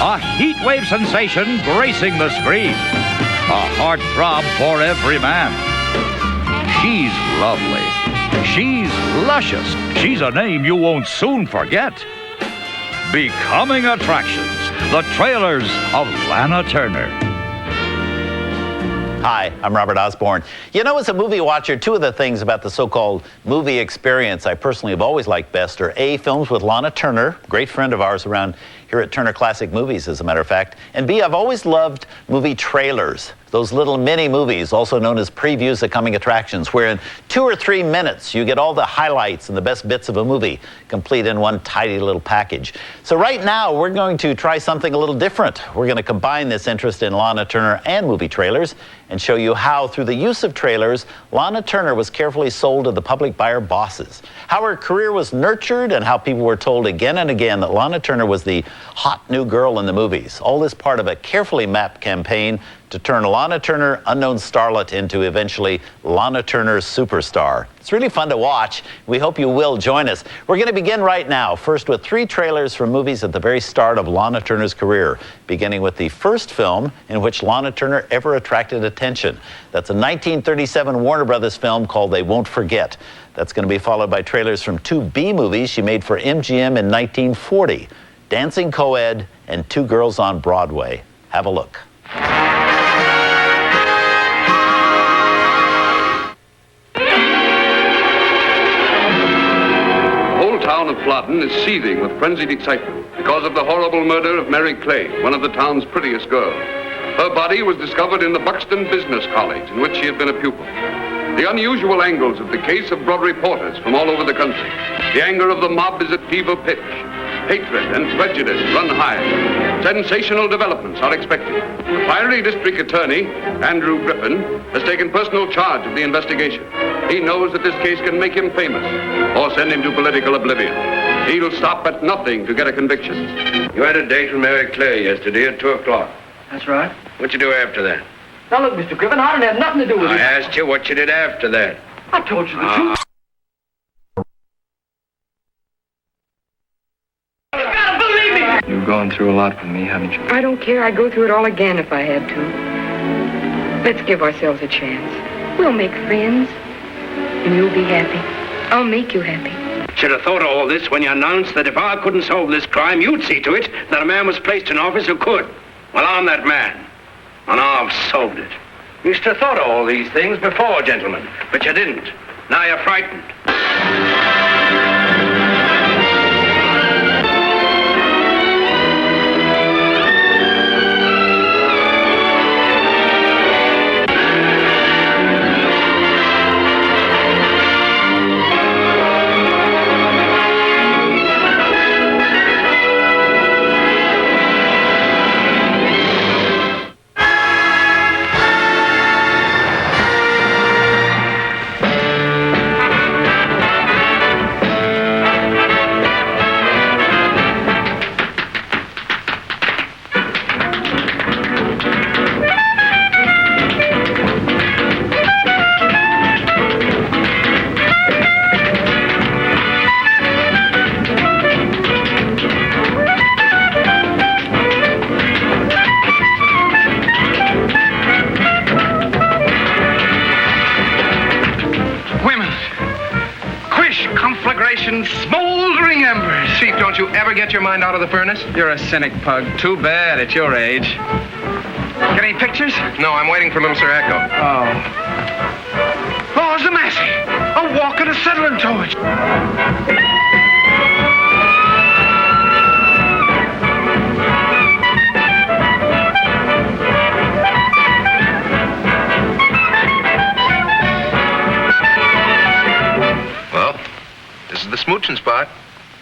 A heatwave sensation gracing the screen. A heartthrob for every man. She's lovely. She's luscious. She's a name you won't soon forget. Becoming attractions. The trailers of Lana Turner. Hi, I'm Robert Osborne. You know, as a movie watcher, two of the things about the so-called movie experience I personally have always liked best are A, films with Lana Turner, great friend of ours around here at Turner Classic Movies, as a matter of fact, and B, I've always loved movie trailers. Those little mini movies, also known as previews of coming attractions, where in 2 or 3 minutes you get all the highlights and the best bits of a movie, complete in one tidy little package. So right now, we're going to try something a little different. We're going to combine this interest in Lana Turner and movie trailers and show you how, through the use of trailers, Lana Turner was carefully sold to the public by her bosses, how her career was nurtured, and how people were told again and again that Lana Turner was the hot new girl in the movies. All this part of a carefully mapped campaign to turn Lana Turner, unknown starlet, into eventually Lana Turner superstar. It's really fun to watch. We hope you will join us. We're going to begin right now, first with 3 trailers from movies at the very start of Lana Turner's career, beginning with the first film in which Lana Turner ever attracted attention. That's a 1937 Warner Brothers film called They Won't Forget. That's going to be followed by trailers from 2 B movies she made for MGM in 1940, Dancing Co-ed and Two Girls on Broadway. Have a look. The town of Flodden is seething with frenzied excitement because of the horrible murder of Mary Clay, one of the town's prettiest girls. Her body was discovered in the Buxton Business College, in which she had been a pupil. The unusual angles of the case have brought reporters from all over the country. The anger of the mob is at fever pitch. Hatred and prejudice run high. Sensational developments are expected. The fiery district attorney, Andrew Griffin, has taken personal charge of the investigation. He knows that this case can make him famous or send him to political oblivion. He'll stop at nothing to get a conviction. You had a date with Mary Clay yesterday at 2 o'clock. That's right. What'd you do after that? Now look, Mr. Griffin, I didn't have nothing to do with it. I asked you what you did after that. I told you the truth. You gotta believe me! You've gone through a lot with me, haven't you? I don't care. I'd go through it all again if I had to. Let's give ourselves a chance. We'll make friends, and you'll be happy. I'll make you happy. Should have thought of all this when you announced that if I couldn't solve this crime, you'd see to it that a man was placed in office who could. Well, I'm that man, and I've solved it. You should have thought of all these things before, gentlemen, but you didn't. Now you're frightened. Smoldering embers. Chief, don't you ever get your mind out of the furnace? You're a cynic, Pug. Too bad at your age. Got any pictures? No, I'm waiting for Mr. Echo. Oh, it's a Massey. A walking a settling torch. This is the smooching spot.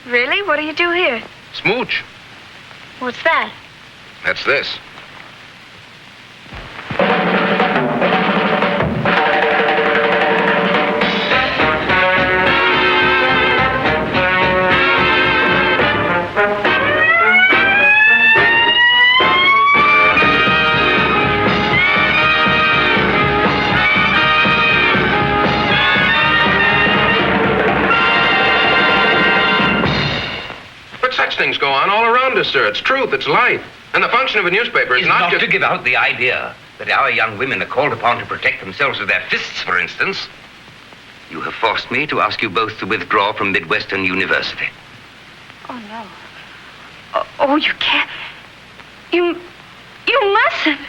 Really? What do you do here? Smooch. What's that? That's this. Things go on all around honest, sir. It's truth. It's life. And the function of a newspaper is not just to give out the idea that our young women are called upon to protect themselves with their fists, for instance. You have forced me to ask you both to withdraw from Midwestern University. Oh, no. Oh, you can't. You mustn't.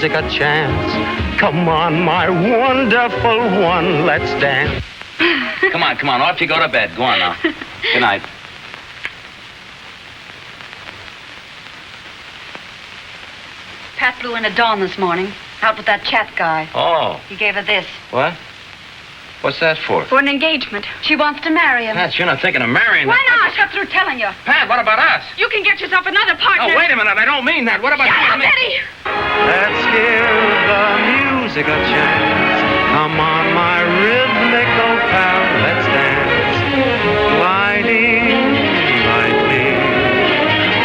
A chance. Come on, my wonderful one, let's dance. Come on, off you go to bed. Go on now. Good night. Pat flew in at dawn this morning, out with that chat guy. Oh. He gave her this. What? What's that for? For an engagement. She wants to marry him. Pat, you're not thinking of marrying Why not? I got through telling you. Pat, what about us? You can get yourself another partner. Oh, wait a minute. I don't mean that. What about you and me? Betty! Let's give the music a chance. Come on, my rhythmical pal, let's dance. Gliding lightly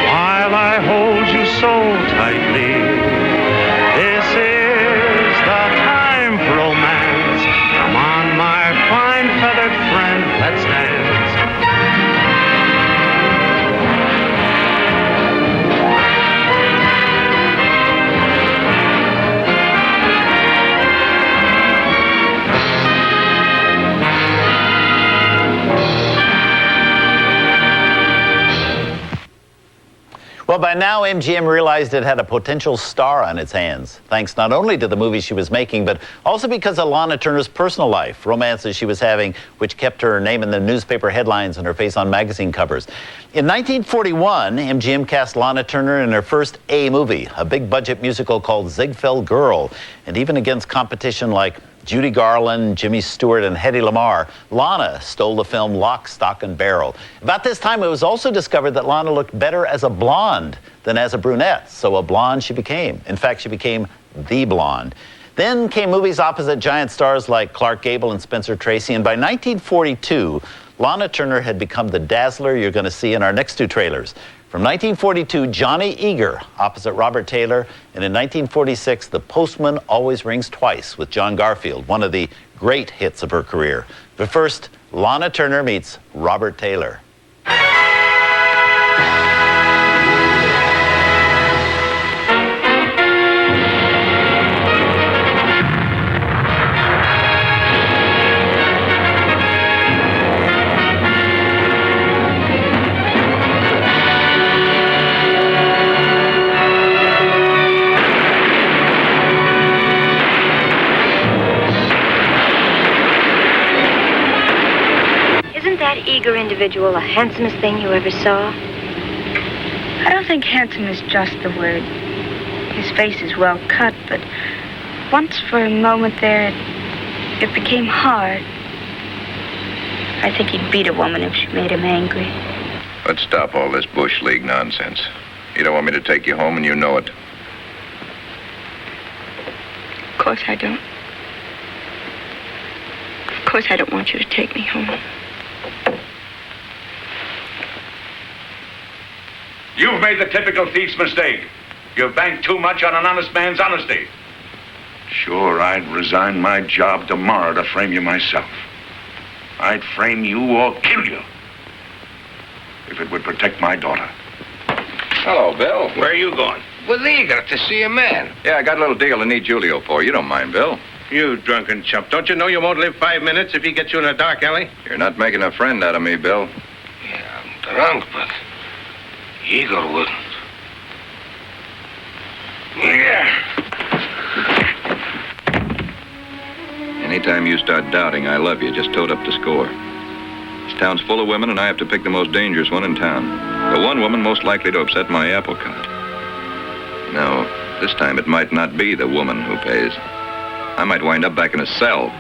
while I hold you so tightly. This is the time for romance. Come on, my fine feathered friend, let's dance. Well, by now, MGM realized it had a potential star on its hands, thanks not only to the movies she was making, but also because of Lana Turner's personal life, romances she was having, which kept her name in the newspaper headlines and her face on magazine covers. In 1941, MGM cast Lana Turner in her first A movie, a big-budget musical called Ziegfeld Girl, and even against competition like Judy Garland, Jimmy Stewart, and Hedy Lamarr, Lana stole the film Lock, Stock, and Barrel. About this time, it was also discovered that Lana looked better as a blonde than as a brunette, so a blonde she became. In fact, she became the blonde. Then came movies opposite giant stars like Clark Gable and Spencer Tracy, and by 1942, Lana Turner had become the dazzler you're going to see in our next two trailers. From 1942, Johnny Eager opposite Robert Taylor, and in 1946, The Postman Always Rings Twice with John Garfield, one of the great hits of her career. But first, Lana Turner meets Robert Taylor. That eager individual the handsomest thing you ever saw? I don't think handsome is just the word. His face is well cut, but once for a moment there, it became hard. I think he'd beat a woman if she made him angry. Let's stop all this Bush League nonsense. You don't want me to take you home, and you know it. Of course I don't. Of course I don't want you to take me home. You've made the typical thief's mistake. You've banked too much on an honest man's honesty. Sure, I'd resign my job tomorrow to frame you myself. I'd frame you or kill you. If it would protect my daughter. Hello, Bill. Where are you going? With Eager to see a man. Yeah, I got a little deal I need Julio for. You don't mind, Bill. You drunken chump. Don't you know you won't live 5 minutes if he gets you in a dark alley? You're not making a friend out of me, Bill. Yeah, I'm drunk, but Eager wouldn't. Yeah. Anytime you start doubting I love you, just toad up the score. This town's full of women, and I have to pick the most dangerous one in town. The one woman most likely to upset my apple cart. No, this time it might not be the woman who pays. I might wind up back in a cell.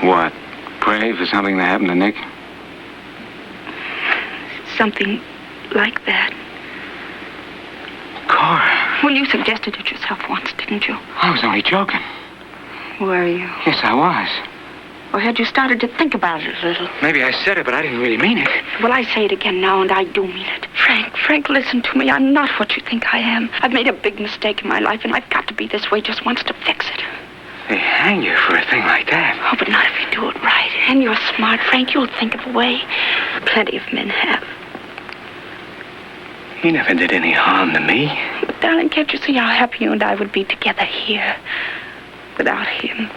What? Pray for something that happened to Nick? Something like that. Cora. Well, you suggested it yourself once, didn't you? I was only joking. Were you? Yes, I was. Or had you started to think about it a little? Maybe I said it, but I didn't really mean it. Well, I say it again now, and I do mean it. Frank, listen to me. I'm not what you think I am. I've made a big mistake in my life, and I've got to be this way just once to fix it. They hang you for a thing like that. Oh, but not if you do it right. And you're smart, Frank. You'll think of a way. Plenty of men have. He never did any harm to me. But, darling, can't you see how happy you and I would be together here without him?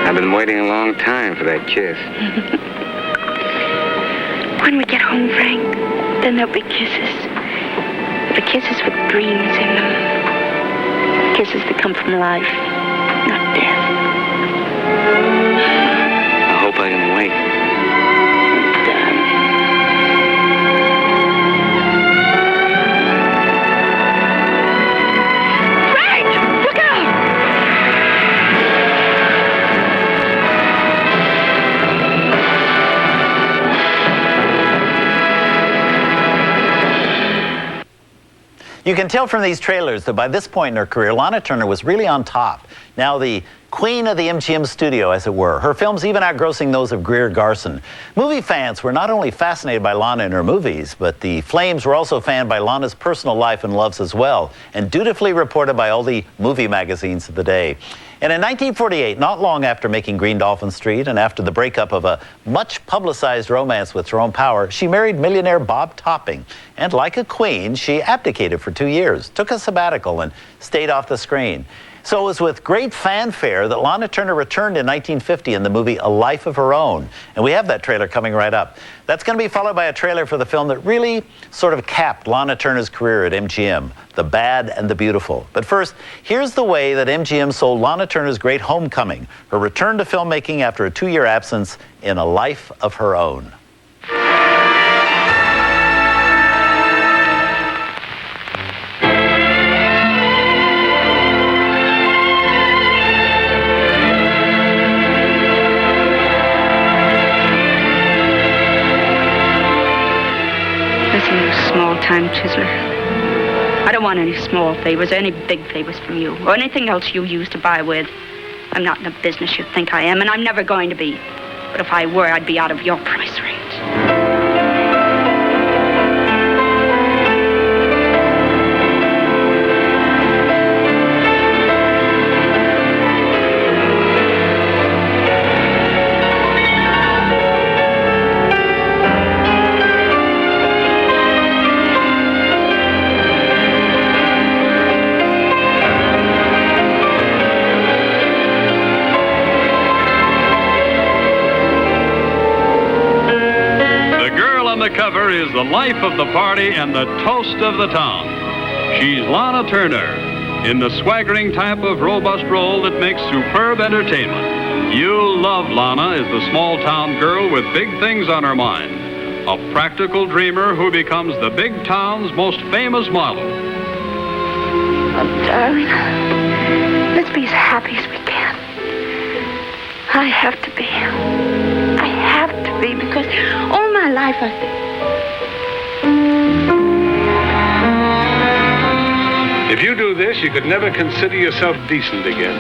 I've been waiting a long time for that kiss. When we get home, Frank, then there'll be kisses. The kisses with dreams in them. Kisses that come from life, not death. I hope I can wait. Frank, look out! You can tell from these trailers that by this point in her career, Lana Turner was really on top. Now the queen of the MGM studio, as it were. Her films even outgrossing those of Greer Garson. Movie fans were not only fascinated by Lana and her movies, but the Flames were also fanned by Lana's personal life and loves as well, and dutifully reported by all the movie magazines of the day. And in 1948, not long after making Green Dolphin Street and after the breakup of a much-publicized romance with Jerome Power, she married millionaire Bob Topping. And like a queen, she abdicated for 2 years, took a sabbatical, and stayed off the screen. So it was with great fanfare that Lana Turner returned in 1950 in the movie A Life of Her Own. And we have that trailer coming right up. That's going to be followed by a trailer for the film that really sort of capped Lana Turner's career at MGM, The Bad and the Beautiful. But first, here's the way that MGM sold Lana Turner's great homecoming, her return to filmmaking after a 2-year absence in A Life of Her Own. Listen, you small-time Fizzler. I don't want any small favors or any big favors from you or anything else you use to buy with. I'm not in the business you think I am, and I'm never going to be. But if I were, I'd be out of your price range. Cover is the life of the party and the toast of the town. She's Lana Turner in the swaggering type of robust role that makes superb entertainment. You'll love Lana as the small town girl with big things on her mind, a practical dreamer who becomes the big town's most famous model. Oh, darling, let's be as happy as we can. I have to be. I have to be, because all my life I've been. If you do this, you could never consider yourself decent again.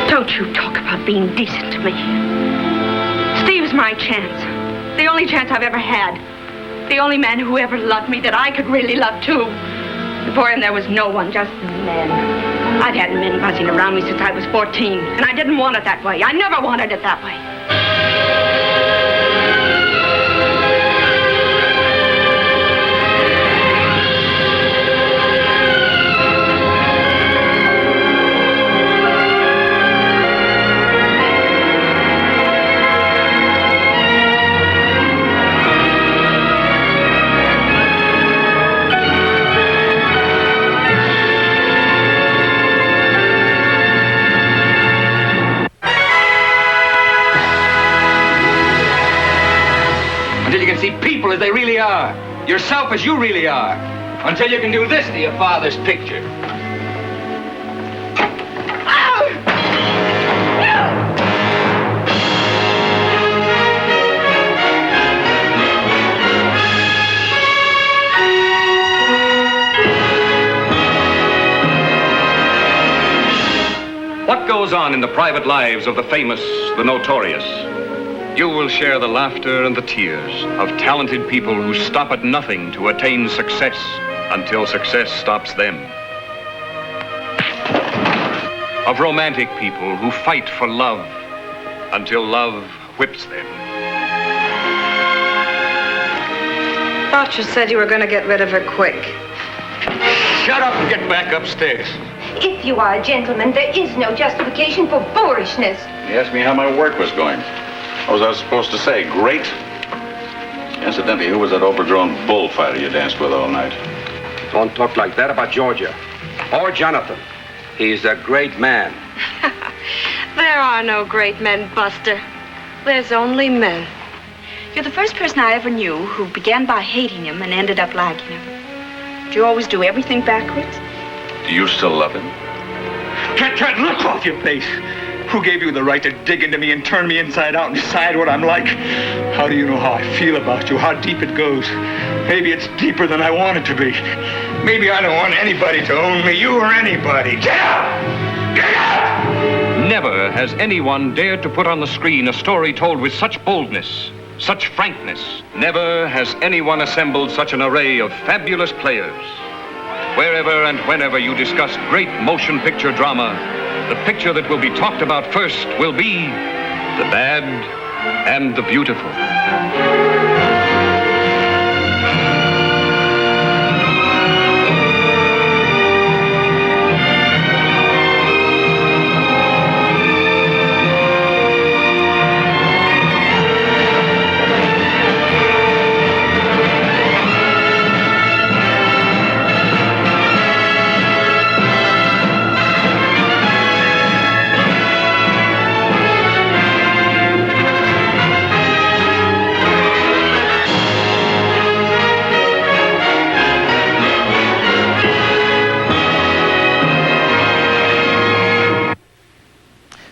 Don't you talk about being decent to me. Steve's my chance. The only chance I've ever had. The only man who ever loved me that I could really love, too. Before him, there was no one, just men. I've had men buzzing around me since I was 14, and I didn't want it that way. I never wanted it that way. See people as they really are. Yourself as you really are. Until you can do this to your father's picture. What goes on in the private lives of the famous, the notorious? You will share the laughter and the tears of talented people who stop at nothing to attain success until success stops them. Of romantic people who fight for love until love whips them. Thought you said you were going to get rid of her quick. Shut up and get back upstairs. If you are a gentleman, there is no justification for boorishness. He asked me how my work was going. What was I supposed to say? Great? Incidentally, who was that overgrown bullfighter you danced with all night? Don't talk like that about Georgia. Or Jonathan. He's a great man. There are no great men, Buster. There's only men. You're the first person I ever knew who began by hating him and ended up liking him. Do you always do everything backwards? Do you still love him? Cat, look off your face. Who gave you the right to dig into me and turn me inside out and decide what I'm like? How do you know how I feel about you, how deep it goes? Maybe it's deeper than I want it to be. Maybe I don't want anybody to own me, you or anybody. Get out! Get out! Never has anyone dared to put on the screen a story told with such boldness, such frankness. Never has anyone assembled such an array of fabulous players. Wherever and whenever you discuss great motion picture drama, the picture that will be talked about first will be the bad and the beautiful.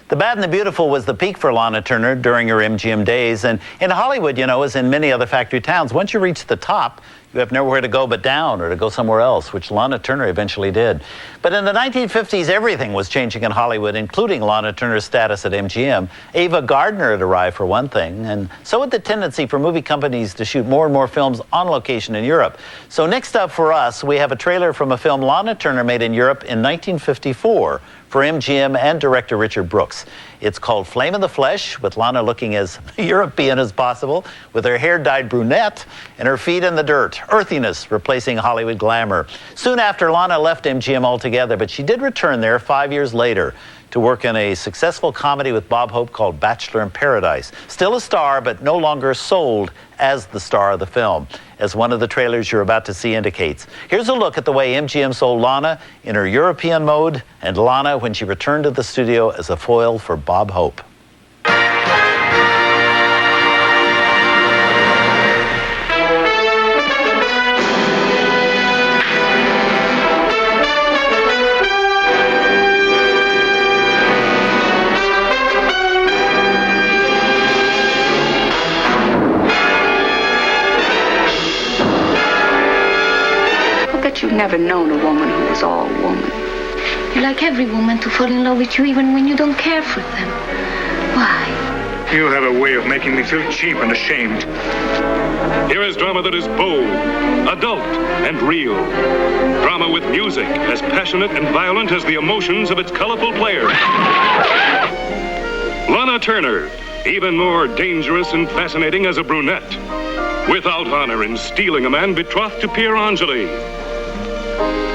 The Bad and the Beautiful was the peak for Lana Turner during her MGM days. And in Hollywood, as in many other factory towns, once you reach the top, you have nowhere to go but down or to go somewhere else, which Lana Turner eventually did. But in the 1950s, everything was changing in Hollywood, including Lana Turner's status at MGM. Ava Gardner had arrived, for one thing, and so had the tendency for movie companies to shoot more and more films on location in Europe. So next up for us, we have a trailer from a film Lana Turner made in Europe in 1954 for MGM and director Richard Brooks. It's called Flame in the Flesh, with Lana looking as European as possible, with her hair dyed brunette and her feet in the dirt. Earthiness replacing Hollywood glamour. Soon after, Lana left MGM altogether, but she did return there 5 years later to work in a successful comedy with Bob Hope called Bachelor in Paradise. Still a star, but no longer sold as the star of the film, as one of the trailers you're about to see indicates. Here's a look at the way MGM sold Lana in her European mode and Lana when she returned to the studio as a foil for Bob Hope. You've never known a woman who was all woman. You like every woman to fall in love with you even when you don't care for them. Why? You have a way of making me feel cheap and ashamed. Here is drama that is bold, adult, and real. Drama with music as passionate and violent as the emotions of its colorful players. Lana Turner, even more dangerous and fascinating as a brunette. Without honor in stealing a man betrothed to Pierre Angeli.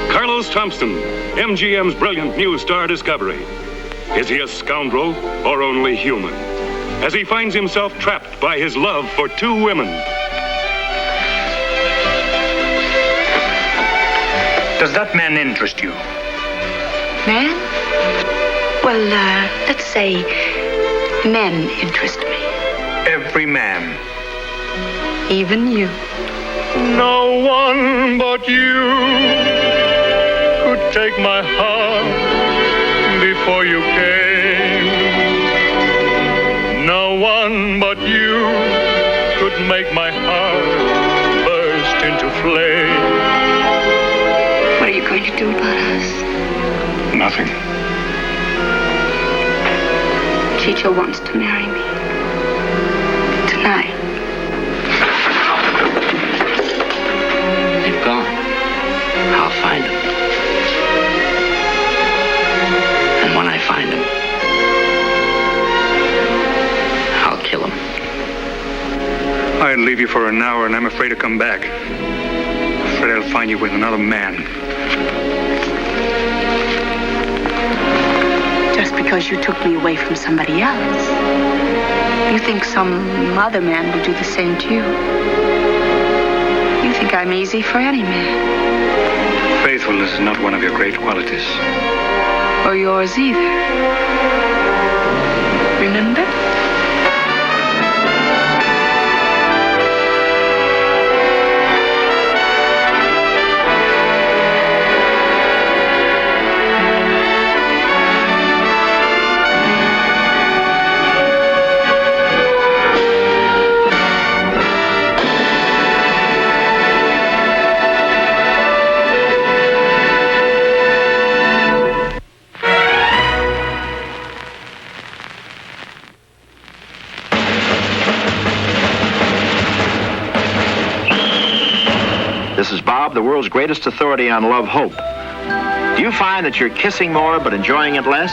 Carlos Thompson, MGM's brilliant new star discovery. Is he a scoundrel or only human? As he finds himself trapped by his love for two women. Does that man interest you? Man? Well, let's say men interest me. Every man. Even you. No one but you could take my heart before you came. No one but you could make my heart burst into flame. What are you going to do about us? Nothing. Chicho wants to marry me. Tonight. They've gone. I'll find them. And when I find them, I'll kill them. I'd leave you for an hour and I'm afraid to come back. Afraid I'll find you with another man. Just because you took me away from somebody else, you think some other man will do the same to you? You think I'm easy for any man? Faithfulness is not one of your great qualities. Or yours either. Remember? This is Bob, the world's greatest authority on love hope. Do you find that you're kissing more but enjoying it less?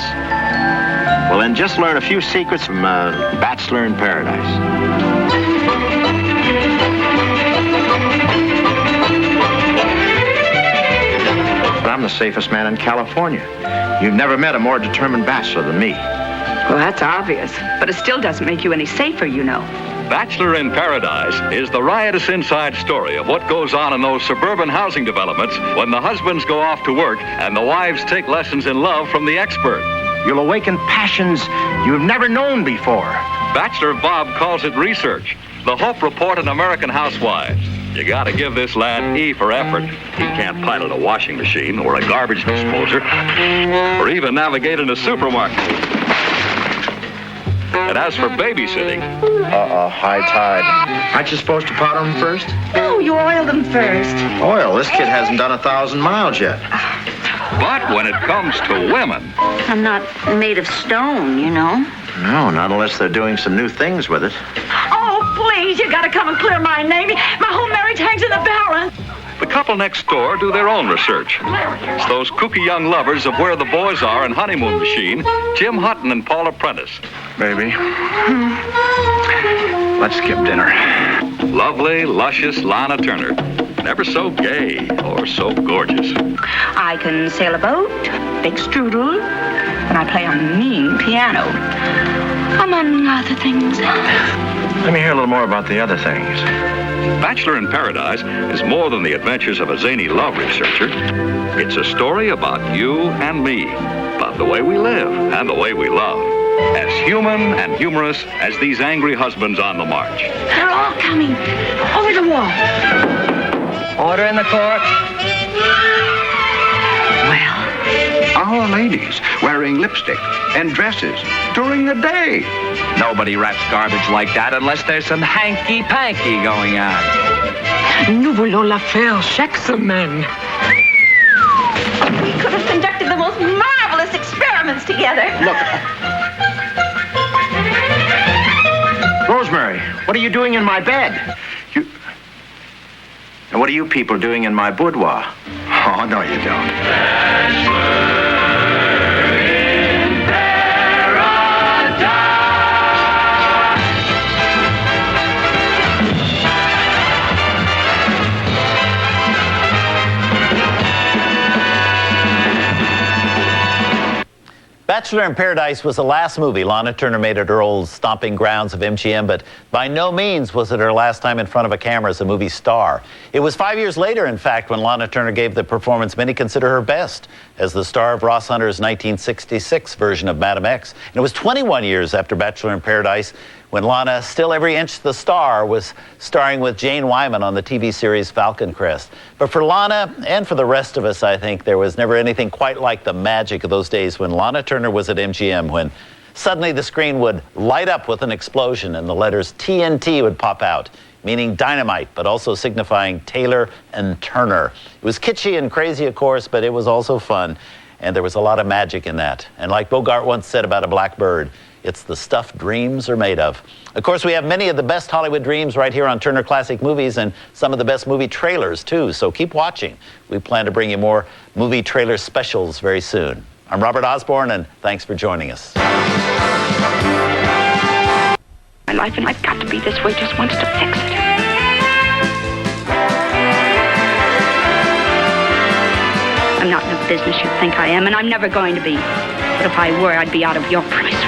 Well, then just learn a few secrets from Bachelor in Paradise. But I'm the safest man in California. You've never met a more determined bachelor than me. Well, that's obvious. But it still doesn't make you any safer, you know. Bachelor in Paradise is the riotous inside story of what goes on in those suburban housing developments when the husbands go off to work and the wives take lessons in love from the expert. You'll awaken passions you've never known before. Bachelor Bob calls it research. The Hope Report on American Housewives. You gotta give this lad E for effort. He can't pilot a washing machine or a garbage disposer or even navigate in a supermarket. And as for babysitting... high tide. Aren't you supposed to powder them first? No, you oil them first. Oil? This kid hasn't done 1,000 miles yet. But when it comes to women... I'm not made of stone, you know. No, not unless they're doing some new things with it. Oh, please, you gotta come and clear my name. My whole marriage hangs in the balance. The couple next door do their own research. It's those kooky young lovers of Where the Boys Are and Honeymoon Machine, Jim Hutton and Paula Prentice. Baby, let's skip dinner. Lovely, luscious Lana Turner. Never so gay or so gorgeous. I can sail a boat, bake strudel, and I play a mean piano. Among other things. Let me hear a little more about the other things. Bachelor in Paradise is more than the adventures of a zany love researcher. It's a story about you and me, about the way we live and the way we love. As human and humorous as these angry husbands on the march. They're all coming. Over the wall. Order in the court. Our ladies wearing lipstick and dresses during the day. Nobody wraps garbage like that unless there's some hanky-panky going on. Nous voulons la faire chaque semaine. We could have conducted the most marvelous experiments together. Look. Rosemary, what are you doing in my bed? And what are you people doing in my boudoir? Oh, no, you don't. Bachelor in Paradise was the last movie Lana Turner made at her old stomping grounds of MGM, but by no means was it her last time in front of a camera as a movie star. It was 5 years later, in fact, when Lana Turner gave the performance many consider her best as the star of Ross Hunter's 1966 version of Madam X. And it was 21 years after Bachelor in Paradise when Lana, still every inch the star, was starring with Jane Wyman on the TV series Falcon Crest. But for Lana, and for the rest of us, I think, there was never anything quite like the magic of those days when Lana Turner was at MGM, when suddenly the screen would light up with an explosion and the letters TNT would pop out, meaning dynamite, but also signifying Taylor and Turner. It was kitschy and crazy, of course, but it was also fun, and there was a lot of magic in that. And like Bogart once said about a black bird, it's the stuff dreams are made of. Of course, we have many of the best Hollywood dreams right here on Turner Classic Movies and some of the best movie trailers, too. So keep watching. We plan to bring you more movie trailer specials very soon. I'm Robert Osborne, and thanks for joining us. My life, and I've got to be this way just once to fix it. I'm not in the business you think I am, and I'm never going to be. But if I were, I'd be out of your price.